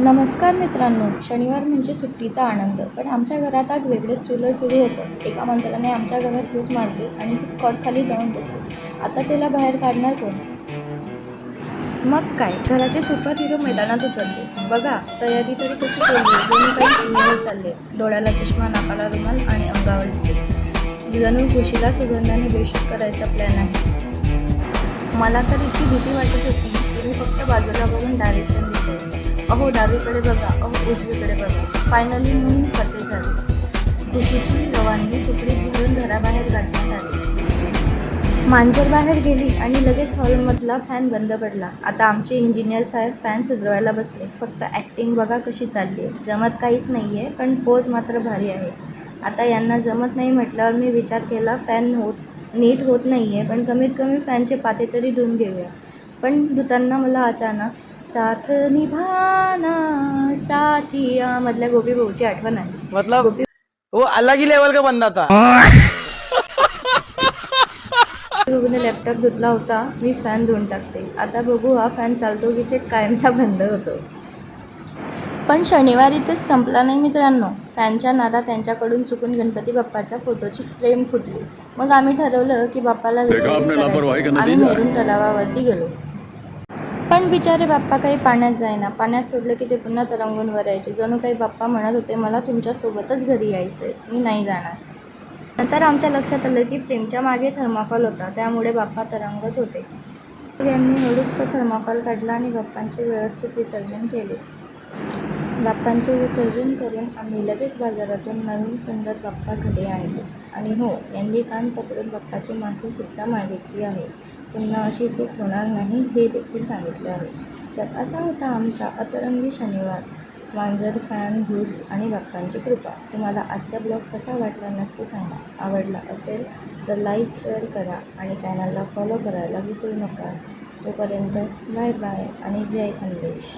नमस्कार मित्रांनो, शनिवार म्हणजे सुट्टीचा आनंद. पण आमच्या घरात आज वेगळंच थ्रिलर सुरू होतं. एका माणसाने आमच्या घरात घुस मारली आणि ती कॉटखाली जाऊन बसली. आता त्याला बाहेर काढणार कोण? मग काय, घराचे सुपर हिरो मैदानात उतरले. बघा, तयारी तरी कशी केली, जणू काही सिनेमात चालले. डोळ्याला चष्मा, नाकाला रुमाल आणि अंगावर स्प्रे. जणू खुशीला सुगंधाने बेशुद्ध करायचा प्लॅन आहे. मला तर इतकी भीती वाटत होती की मी फक्त बाजूला बघून डायरेक्शन देते. अहो डावीकडे बघा, अहो उजवीकडे बघा. फायनली मोहीम फते झाली. खुशीची रवानगी सुकडीत भरून घराबाहेर काढण्यात आली. मांजर बाहेर गेली आणि लगेच हॉलमधला फॅन बंद पडला. आता आमचे इंजिनियर साहेब फॅन सुधरवायला बसले. फक्त ॲक्टिंग बघा कशी चालली आहे. जमत काहीच नाही आहे, पण पोज मात्र भारी आहे. आता यांना जमत नाही म्हटल्यावर मी विचार केला, फॅन नीट होत नाही आहे, पण कमीत कमी फॅनचे पाते तरी धुवून घेऊया. पण धुताना मला अचानक साथ निभाना साथिया मधल्या गोपी भाऊची आठवण आली. मतलब गोपी वो अलग ही लेवल का बंदा था। भाऊने लॅपटॉप धुतला होता. मी फॅन धुवून टाकते. आता बघू हा फॅन चालतो की ते कायमचा बंद होतो. पण शनिवार इथेच संपला नाही मित्रांनो. फॅनच्या नादात त्यांच्याकडून चुकून गणपती बाप्पाच्या फोटोची फ्रेम फुटली. मग आम्ही ठरवलं की बाप्पाला विसर्जन करायचे. आम्ही मेरून तलावावरती गेलो. पण बिचारे बाप्पा काही पाण्यात जाईना. पाण्यात सोडलं की ते पुन्हा तरंगून वर यायचे. जणू काही बाप्पा म्हणत होते, मला तुमच्यासोबतच घरी यायचंय, मी नाही जाणार. नंतर आमच्या लक्षात आलं की फ्रेमच्या मागे थर्माकॉल होता, त्यामुळे बाप्पा तरंगत होते. मग यांनी हळूच तो थर्माकॉल काढला आणि बाप्पांचे व्यवस्थित विसर्जन केले. बाप्पांचे विसर्जन करून आम्ही लगेच बाजारातून नवीन सुंदर बाप्पा घरी आणले. आणि हो, यांनी कान पकडून बाप्पाची माफीसुद्धा मागितली आहे. पुन्हा अशी चूक होणार नाही हे देखील सांगितले आहे. तर असा होता आमचा अतरंगी शनिवार. मांजर, फॅन, घुस आणि बाप्पांची कृपा. तुम्हाला आजचा ब्लॉग कसा वाटला नक्की सांगा. आवडला असेल तर लाईक, शेअर करा आणि चॅनलला फॉलो करायला विसरू नका. तोपर्यंत बाय बाय आणि जय खानदेश.